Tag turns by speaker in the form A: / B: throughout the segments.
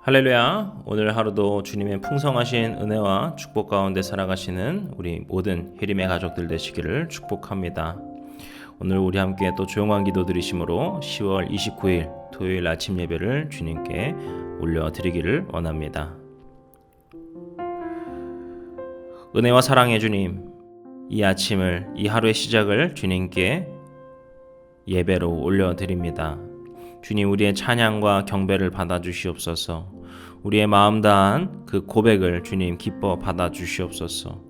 A: 할렐루야. 오늘 하루도 주님의 풍성하신 은혜와 축복 가운데 살아가시는 우리 모든 혜림의 가족들 되시기를 축복합니다. 오늘 우리 함께 또 조용한 기도 드리심으로 10월 29일 토요일 아침 예배를 주님께 올려드리기를 원합니다. 은혜와 사랑의 주님, 이 아침을, 이 하루의 시작을 주님께 예배로 올려드립니다. 주님, 우리의 찬양과 경배를 받아주시옵소서. 우리의 마음 다한 그 고백을 주님 기뻐 받아주시옵소서.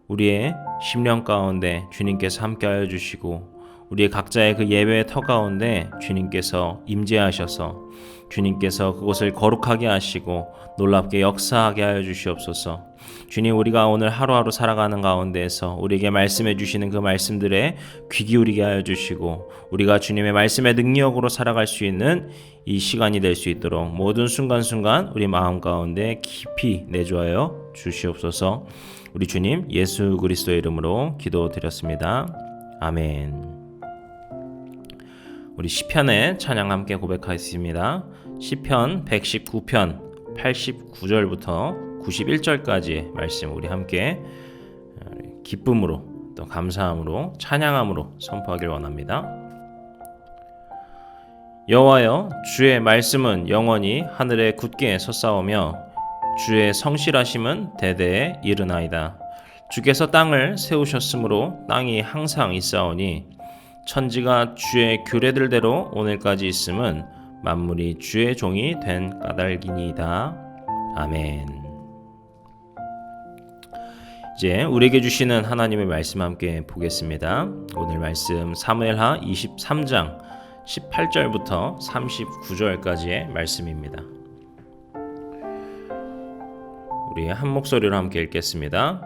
A: 우리의 심령 가운데 주님께서 함께하여 주시고 우리의 각자의 그 예배의 터 가운데 주님께서 임재하셔서 주님께서 그곳을 거룩하게 하시고 놀랍게 역사하게 하여 주시옵소서. 주님, 우리가 오늘 하루하루 살아가는 가운데에서 우리에게 말씀해 주시는 그 말씀들에 귀 기울이게 하여 주시고 우리가 주님의 말씀의 능력으로 살아갈 수 있는 이 시간이 될 수 있도록 모든 순간순간 우리 마음 가운데 깊이 내주하여 주시옵소서. 우리 주님 예수 그리스도의 이름으로 기도드렸습니다. 아멘. 우리 시편의 찬양 함께 고백하겠습니다. 시편 119편 89절부터 91절까지의 말씀 우리 함께 기쁨으로 또 감사함으로 찬양함으로 선포하길 원합니다. 여호와여, 주의 말씀은 영원히 하늘에 굳게 섰사오며 주의 성실하심은 대대에 이르나이다. 주께서 땅을 세우셨으므로 땅이 항상 있사오니 천지가 주의 규례들대로 오늘까지 있음은 만물이 주의 종이 된 까닭이니이다. 아멘. 이제 우리에게 주시는 하나님의 말씀 함께 보겠습니다. 오늘 말씀 사무엘하 23장 18절부터 39절까지의 말씀입니다. 우리 한 목소리로 함께 읽겠습니다.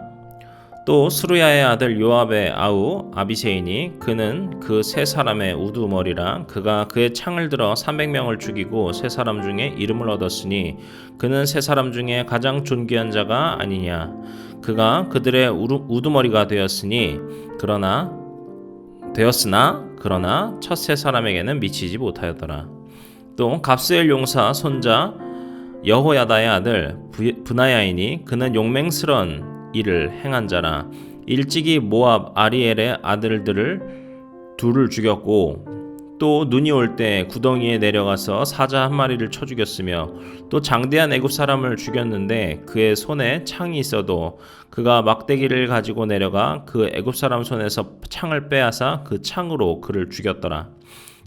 A: 또 스루야의 아들 요압의 아우 아비세인이 그는 그 세 사람의 우두머리라 그가 그의 창을 들어 300명을 죽이고 세 사람 중에 이름을 얻었으니 그는 세 사람 중에 가장 존귀한 자가 아니냐. 그가 그들의 우두머리가 되었으나 그러나 첫 세 사람에게는 미치지 못하였더라. 또 갑스엘 용사 손자 여호야다의 아들 브나야이니 그는 용맹스런 일을 행한 자라. 일찍이 모압 아리엘의 아들들을 둘을 죽였고 또 눈이 올 때 구덩이에 내려가서 사자 한 마리를 쳐 죽였으며 또 장대한 애굽 사람을 죽였는데 그의 손에 창이 있어도 그가 막대기를 가지고 내려가 그 애굽 사람 손에서 창을 빼앗아 그 창으로 그를 죽였더라.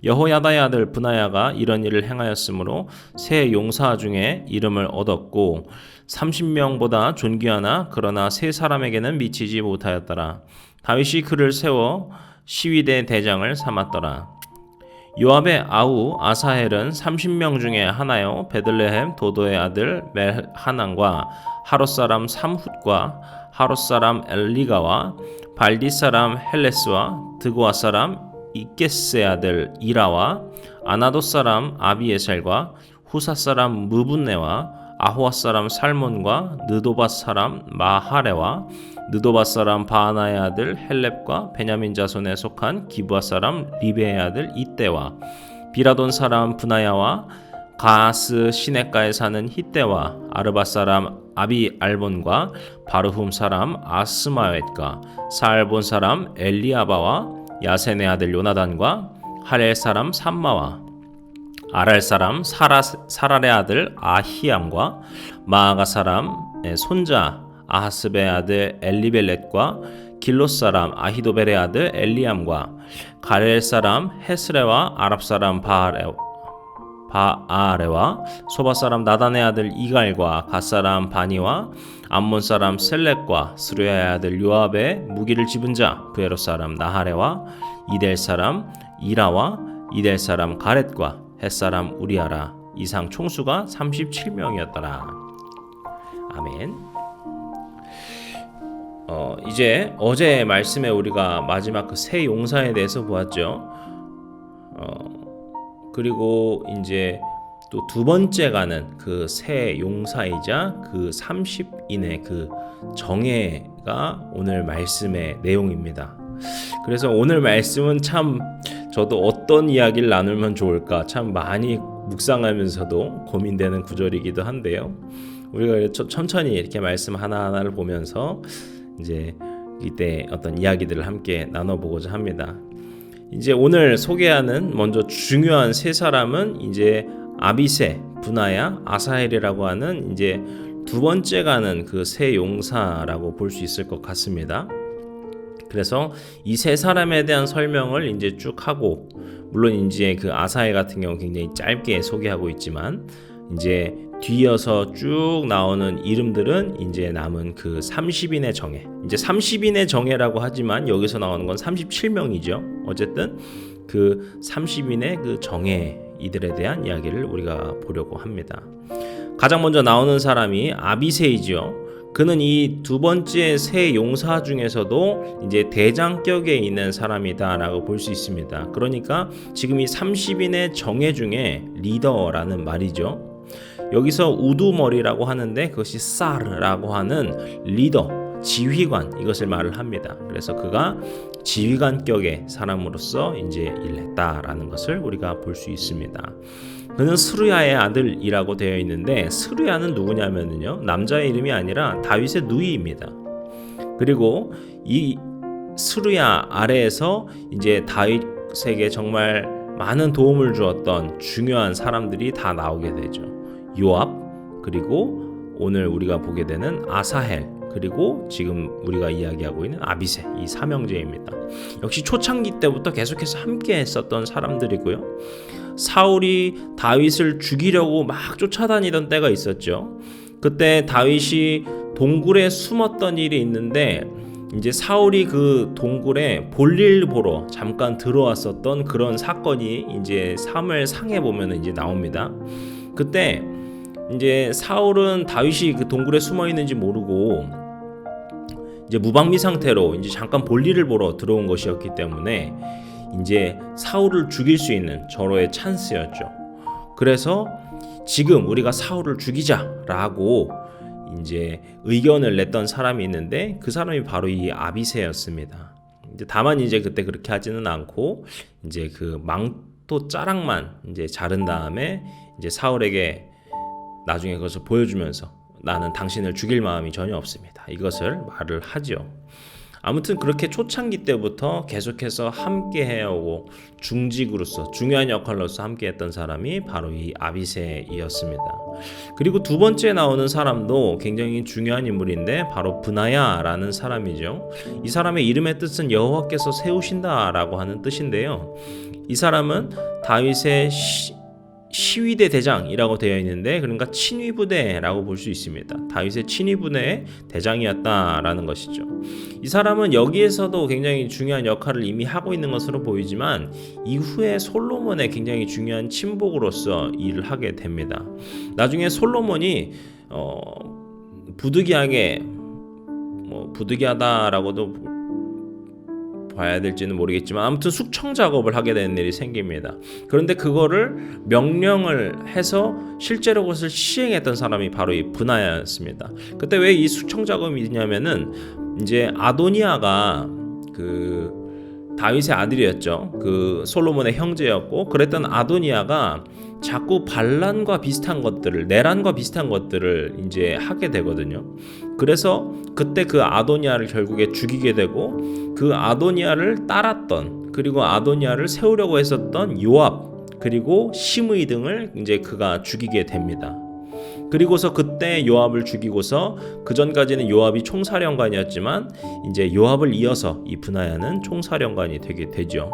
A: 여호야다의 아들 브나야가 이런 일을 행하였으므로 세 용사 중에 이름을 얻었고 30명보다 존귀하나 그러나 세 사람에게는 미치지 못하였더라. 다윗이 그를 세워 시위대 대장을 삼았더라. 요압의 아우 아사헬은 30명 중에 하나요. 베들레헴 도도의 아들 멜하난과 하롯 사람 삼훗과 하롯 사람 엘리가와 발디 사람 헬레스와 드고아 사람 이게스의 아들 이라와 아나돗 사람 아비에셀과 후사 사람 무분네와 아호아 사람 살몬과 느도밧 사람 마하레와 느도밧 사람 바하나의 아들 헬렙과 베냐민 자손에 속한 기브아 사람 리베의 아들 이때와 비라돈 사람 브나야와 가스 시내가에 사는 히때와 아르바 사람 아비 알본과 바르훔 사람 아스마웻과 사알본 사람 엘리아바와 야센의 아들 요나단과 할엘 사람 삼마와 아랄 사람 사랄의 아들 아히암과 마아가 사람의 손자 아하스베의 아들 엘리벨렛과 길롯 사람 아히도벨의 아들 엘리암과 가렐 사람 헤스레와 아랍 사람 바아레와 소바 사람 나단의 아들 이갈과 갓 사람 바니와 암몬 사람 셀렉과 스루야의 아들 요압의 무기를 집은 자 브에롯 사람 나하레와 이델 사람 이라와 이델 사람 가렛과 헷 사람 우리아라. 이상 총수가 37명이었더라. 아멘. 이제 어제 말씀에 우리가 마지막 그 세 용사에 대해서 보았죠. 그리고 이제 또 두 번째 가는 그 세 용사이자 그 30인의 그 정예가 오늘 말씀의 내용입니다. 그래서 오늘 말씀은 참 저도 어떤 이야기를 나누면 좋을까 참 많이 묵상하면서도 고민되는 구절이기도 한데요. 우리가 천천히 이렇게 말씀 하나하나를 보면서 이제 이때 어떤 이야기들을 함께 나눠보고자 합니다. 이제 오늘 소개하는 먼저 중요한 세 사람은 이제 아비새, 분하야, 아사헬이라고 하는 이제 두 번째 가는 그 세 용사라고 볼 수 있을 것 같습니다. 그래서 이 세 사람에 대한 설명을 이제 쭉 하고, 물론 이제 그 아사헬 같은 경우 굉장히 짧게 소개하고 있지만 이제 뒤이어서 쭉 나오는 이름들은 이제 남은 그 30인의 정예, 이제 30인의 정예라고 하지만 여기서 나오는 건 37명이죠. 어쨌든 그 30인의 그 정예 이들에 대한 이야기를 우리가 보려고 합니다. 가장 먼저 나오는 사람이 아비새이죠. 그는 이 두 번째 세 용사 중에서도 이제 대장격에 있는 사람이다라고 볼 수 있습니다. 그러니까 지금 이 30인의 정예 중에 리더라는 말이죠. 여기서 우두머리라고 하는데 그것이 사르라고 하는 리더, 지휘관, 이것을 말을 합니다. 그래서 그가 지휘관격의 사람으로서 이제 일했다라는 것을 우리가 볼 수 있습니다. 그는 스루야의 아들이라고 되어 있는데, 스루야는 누구냐면요, 남자의 이름이 아니라 다윗의 누이입니다. 그리고 이 스루야 아래에서 이제 다윗에게 정말 많은 도움을 주었던 중요한 사람들이 다 나오게 되죠. 요압, 그리고 오늘 우리가 보게 되는 아사헬, 그리고 지금 우리가 이야기하고 있는 아비새, 이 삼형제입니다. 역시 초창기 때부터 계속해서 함께 했었던 사람들이고요. 사울이 다윗을 죽이려고 막 쫓아다니던 때가 있었죠. 그때 다윗이 동굴에 숨었던 일이 있는데, 이제 사울이 그 동굴에 볼일 보러 잠깐 들어왔었던 그런 사건이 이제 사무엘상에 보면 이제 나옵니다. 그때 이제 사울은 다윗이 그 동굴에 숨어 있는지 모르고 이제 무방비 상태로 이제 잠깐 볼일을 보러 들어온 것이었기 때문에 이제 사울을 죽일 수 있는 절호의 찬스였죠. 그래서 지금 우리가 사울을 죽이자라고 이제 의견을 냈던 사람이 있는데, 그 사람이 바로 이 아비새였습니다. 이제 다만 이제 그때 그렇게 하지는 않고 이제 그 망토 자락만 이제 자른 다음에 이제 사울에게 나중에 그것을 보여주면서 나는 당신을 죽일 마음이 전혀 없습니다, 이것을 말을 하죠. 아무튼 그렇게 초창기 때부터 계속해서 함께 해오고 중직으로서 중요한 역할로서 함께 했던 사람이 바로 이 아비새이었습니다. 그리고 두 번째 나오는 사람도 굉장히 중요한 인물인데 바로 분하야라는 사람이죠. 이 사람의 이름의 뜻은 여호와께서 세우신다라고 하는 뜻인데요. 이 사람은 다윗의 시위대 대장이라고 되어 있는데, 그러니까 친위부대라고 볼 수 있습니다. 다윗의 친위부대의 대장이었다라는 것이죠. 이 사람은 여기에서도 굉장히 중요한 역할을 이미 하고 있는 것으로 보이지만 이후에 솔로몬의 굉장히 중요한 친복으로서 일을 하게 됩니다. 나중에 솔로몬이 부득이하게 부득이하다라고도 봐야 될지는 모르겠지만 아무튼 숙청 작업을 하게 되는 일이 생깁니다. 그런데 그거를 명령을 해서 실제로 그것을 시행했던 사람이 바로 이 분하야였습니다. 그때 왜 이 숙청 작업이 있냐면은 이제 아도니아가 그 다윗의 아들이었죠. 그 솔로몬의 형제였고, 그랬던 아도니아가 자꾸 반란과 비슷한 것들을, 내란과 비슷한 것들을 이제 하게 되거든요. 그래서 그때 그 아도니아를 결국에 죽이게 되고, 그 아도니아를 따랐던, 그리고 아도니아를 세우려고 했었던 요압, 그리고 시므이 등을 이제 그가 죽이게 됩니다. 그리고서 그때 요압을 죽이고서, 그 전까지는 요압이 총사령관이었지만 이제 요압을 이어서 이 분하야는 총사령관이 되게 되죠.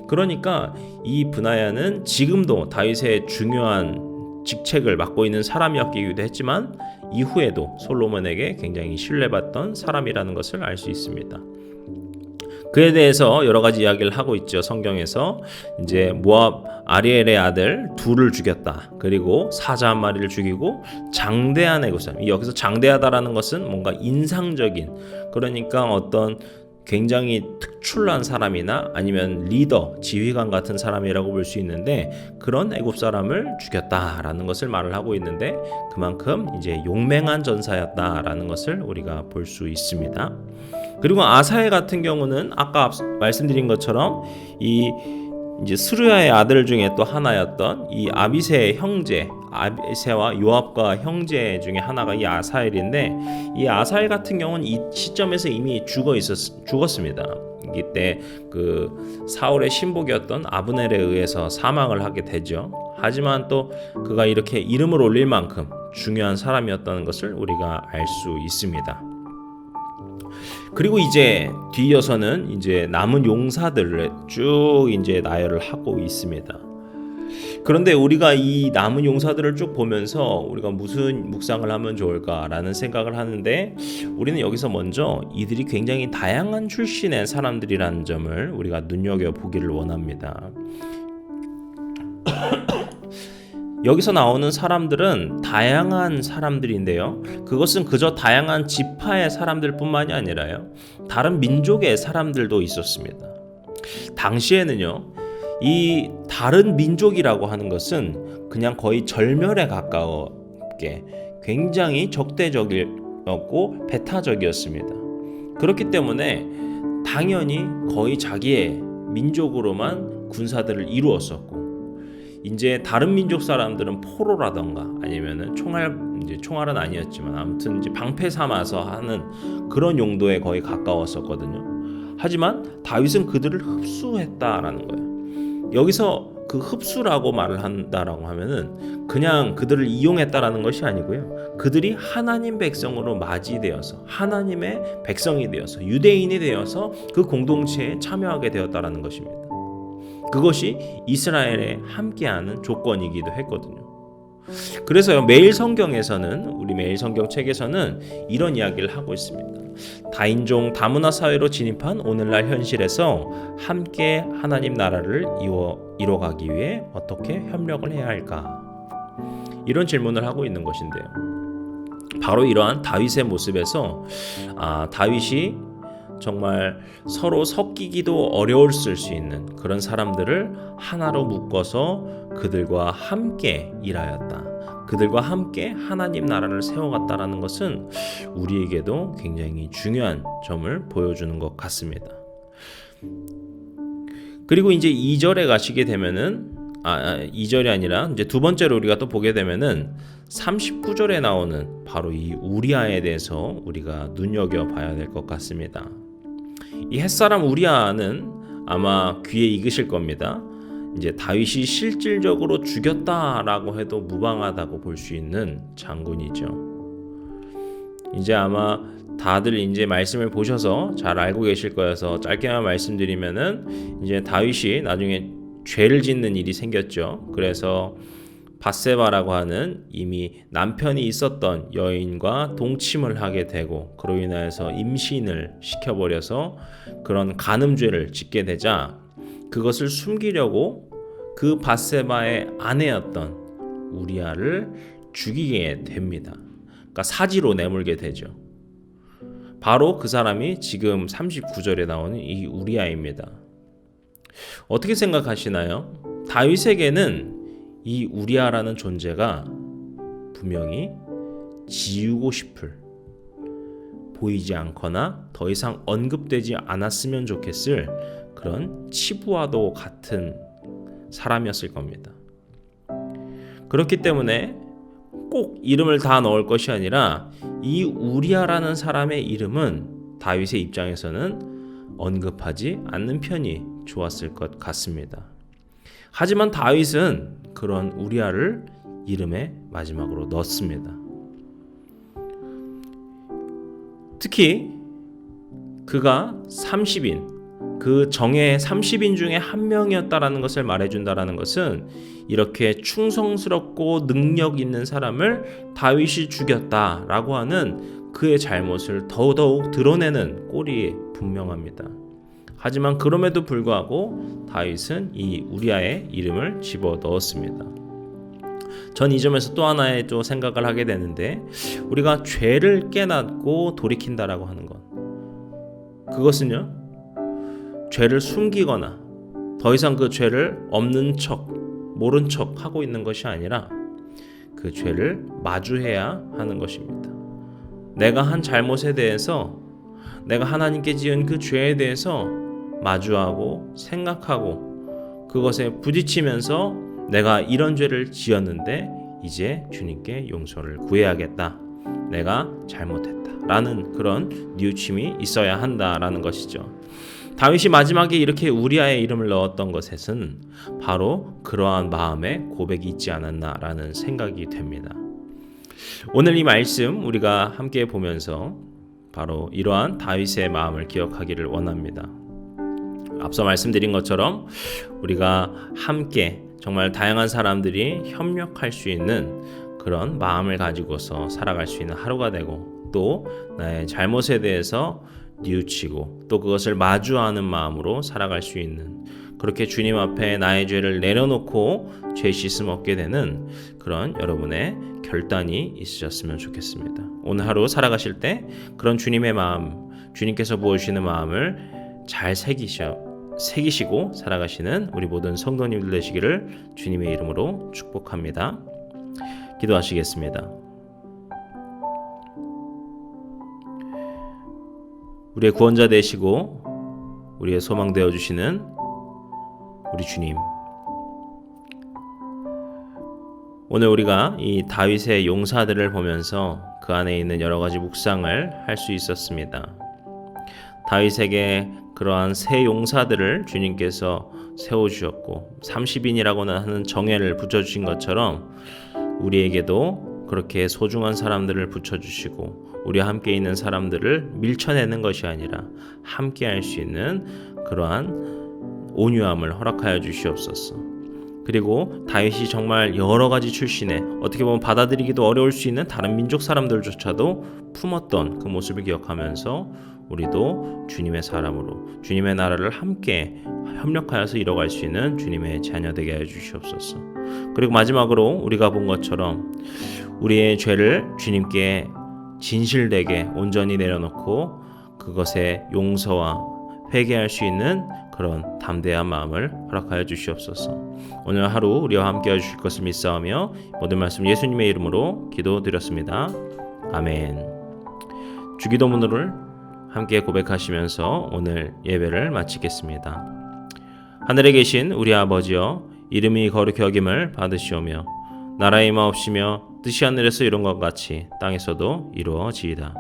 A: 그러니까 이 분하야는 지금도 다윗의 중요한 직책을 맡고 있는 사람이었기도 했지만 이후에도 솔로몬에게 굉장히 신뢰받던 사람이라는 것을 알 수 있습니다. 그에 대해서 여러 가지 이야기를 하고 있죠. 성경에서 이제 모압 아리엘의 아들 둘을 죽였다. 그리고 사자 한 마리를 죽이고 장대한의 것을, 여기서 장대하다라는 것은 뭔가 인상적인, 그러니까 어떤 굉장히 특출난 사람이나 아니면 리더, 지휘관 같은 사람이라고 볼 수 있는데, 그런 애굽 사람을 죽였다라는 것을 말을 하고 있는데, 그만큼 이제 용맹한 전사였다라는 것을 우리가 볼 수 있습니다. 그리고 아사헬 같은 경우는 아까 말씀드린 것처럼 이 이제 스루야의 아들 중에 또 하나였던 이 아비새의 형제, 아비새와 요압과 형제 중에 하나가 이 아사엘인데, 이 아사엘 같은 경우는 이 시점에서 이미 죽었습니다. 이때 그 사울의 신복이었던 아브넬에 의해서 사망을 하게 되죠. 하지만 또 그가 이렇게 이름을 올릴 만큼 중요한 사람이었다는 것을 우리가 알 수 있습니다. 그리고 이제 뒤이어서는 이제 남은 용사들을 쭉 이제 나열을 하고 있습니다. 그런데 우리가 이 남은 용사들을 쭉 보면서 우리가 무슨 묵상을 하면 좋을까라는 생각을 하는데, 우리는 여기서 먼저 이들이 굉장히 다양한 출신의 사람들이라는 점을 우리가 눈여겨보기를 원합니다. 여기서 나오는 사람들은 다양한 사람들인데요, 그것은 그저 다양한 지파의 사람들뿐만이 아니라요, 다른 민족의 사람들도 있었습니다. 당시에는요, 이 다른 민족이라고 하는 것은 그냥 거의 절멸에 가까웠게 굉장히 적대적이었고 배타적이었습니다. 그렇기 때문에 당연히 거의 자기의 민족으로만 군사들을 이루었었고, 이제 다른 민족 사람들은 포로라던가 아니면은 총알은 아니었지만 아무튼 이제 방패 삼아서 하는 그런 용도에 거의 가까웠었거든요. 하지만 다윗은 그들을 흡수했다라는 거예요. 여기서 그 흡수라고 말을 한다라고 하면은 그냥 그들을 이용했다라는 것이 아니고요, 그들이 하나님 백성으로 맞이되어서 하나님의 백성이 되어서 유대인이 되어서 그 공동체에 참여하게 되었다라는 것입니다. 그것이 이스라엘에 함께하는 조건이기도 했거든요. 그래서요, 매일 성경에서는, 우리 매일 성경 책에서는 이런 이야기를 하고 있습니다. 다인종 다문화 사회로 진입한 오늘날 현실에서 함께 하나님 나라를 이뤄가기 위해 어떻게 협력을 해야 할까? 이런 질문을 하고 있는 것인데요, 바로 이러한 다윗의 모습에서 다윗이 정말 서로 섞이기도 어려울 수 있는 그런 사람들을 하나로 묶어서 그들과 함께 일하였다, 그들과 함께 하나님 나라를 세워갔다라는 것은 우리에게도 굉장히 중요한 점을 보여주는 것 같습니다. 그리고 이제 2절에 가시게 되면은 2절이 아니라 이제 두 번째로 우리가 또 보게 되면은 39절에 나오는 바로 이 우리아에 대해서 우리가 눈여겨봐야 될 것 같습니다. 이 햇사람 우리아는 아마 귀에 익으실 겁니다. 이제 다윗이 실질적으로 죽였다라고 해도 무방하다고 볼 수 있는 장군이죠. 이제 아마 다들 이제 말씀을 보셔서 잘 알고 계실 거여서 짧게만 말씀드리면은, 이제 다윗이 나중에 죄를 짓는 일이 생겼죠. 그래서 밧세바라고 하는 이미 남편이 있었던 여인과 동침을 하게 되고, 그로 인하여서 임신을 시켜버려서 그런 간음죄를 짓게 되자, 그것을 숨기려고 그 밧세바의 아내였던 우리아를 죽이게 됩니다. 그러니까 사지로 내몰게 되죠. 바로 그 사람이 지금 39절에 나오는 이 우리아입니다. 어떻게 생각하시나요? 다윗에게는 이 우리아라는 존재가 분명히 지우고 싶을, 보이지 않거나 더 이상 언급되지 않았으면 좋겠을 그런 치부와도 같은 사람이었을 겁니다. 그렇기 때문에 꼭 이름을 다 넣을 것이 아니라 이 우리아라는 사람의 이름은 다윗의 입장에서는 언급하지 않는 편이 좋았을 것 같습니다. 하지만 다윗은 그런 우리아를 이름의 마지막으로 넣습니다. 특히 그가 30인, 그 정예의 30인 중에 한 명이었다라는 것을 말해준다라는 것은, 이렇게 충성스럽고 능력 있는 사람을 다윗이 죽였다라고 하는 그의 잘못을 더더욱 드러내는 꼴이 분명합니다. 하지만 그럼에도 불구하고 다윗은 이 우리아의 이름을 집어 넣었습니다. 전 이 점에서 또 하나의 또 생각을 하게 되는데, 우리가 죄를 깨닫고 돌이킨다라고 하는 것, 그것은요, 죄를 숨기거나 더 이상 그 죄를 없는 척, 모른 척 하고 있는 것이 아니라 그 죄를 마주해야 하는 것입니다. 내가 한 잘못에 대해서, 내가 하나님께 지은 그 죄에 대해서 마주하고 생각하고 그것에 부딪히면서 내가 이런 죄를 지었는데 이제 주님께 용서를 구해야겠다. 내가 잘못했다. 라는 그런 뉘우침이 있어야 한다라는 것이죠. 다윗이 마지막에 이렇게 우리아의 이름을 넣었던 것에는 바로 그러한 마음의 고백이 있지 않았나라는 생각이 됩니다. 오늘 이 말씀 우리가 함께 보면서 바로 이러한 다윗의 마음을 기억하기를 원합니다. 앞서 말씀드린 것처럼 우리가 함께 정말 다양한 사람들이 협력할 수 있는 그런 마음을 가지고서 살아갈 수 있는 하루가 되고, 또 나의 잘못에 대해서 뉘우치고 또 그것을 마주하는 마음으로 살아갈 수 있는, 그렇게 주님 앞에 나의 죄를 내려놓고 죄 씻음 얻게 되는 그런 여러분의 결단이 있으셨으면 좋겠습니다. 오늘 하루 살아가실 때 그런 주님의 마음, 주님께서 부어주시는 마음을 잘 새기시고 살아가시는 우리 모든 성도님들 되시기를 주님의 이름으로 축복합니다. 기도하시겠습니다. 우리의 구원자 되시고 우리의 소망 되어주시는 우리 주님, 오늘 우리가 이 다윗의 용사들을 보면서 그 안에 있는 여러 가지 묵상을 할 수 있었습니다. 다윗에게 그러한 새 용사들을 주님께서 세워주셨고 30인이라고는 하는 정예를 붙여주신 것처럼 우리에게도 그렇게 소중한 사람들을 붙여주시고 우리와 함께 있는 사람들을 밀쳐내는 것이 아니라 함께 할 수 있는 그러한 온유함을 허락하여 주시옵소서. 그리고 다윗이 정말 여러 가지 출신의, 어떻게 보면 받아들이기도 어려울 수 있는 다른 민족 사람들조차도 품었던 그 모습을 기억하면서 우리도 주님의 사람으로 주님의 나라를 함께 협력하여서 이뤄갈 수 있는 주님의 자녀 되게 하여 주시옵소서. 그리고 마지막으로 우리가 본 것처럼 우리의 죄를 주님께 진실되게 온전히 내려놓고 그것에 용서와 회개할 수 있는 그런 담대한 마음을 허락하여 주시옵소서. 오늘 하루 우리와 함께 해주실 것을 믿사오며 모든 말씀 예수님의 이름으로 기도드렸습니다. 아멘. 주기도문을 함께 고백하시면서 오늘 예배를 마치겠습니다. 하늘에 계신 우리 아버지여, 이름이 거룩히 여김을 받으시오며 나라의 임하옵시며 뜻이 하늘에서 이룬 것 같이 땅에서도 이루어지이다.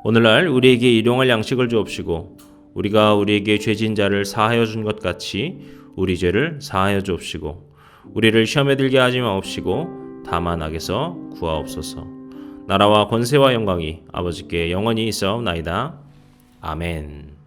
A: 오늘날 우리에게 일용할 양식을 주옵시고 우리가 우리에게 죄진 자를 사하여 준 것 같이 우리 죄를 사하여 주옵시고 우리를 시험에 들게 하지 마옵시고 다만 악에서 구하옵소서. 나라와 권세와 영광이 아버지께 영원히 있사옵나이다. 아멘.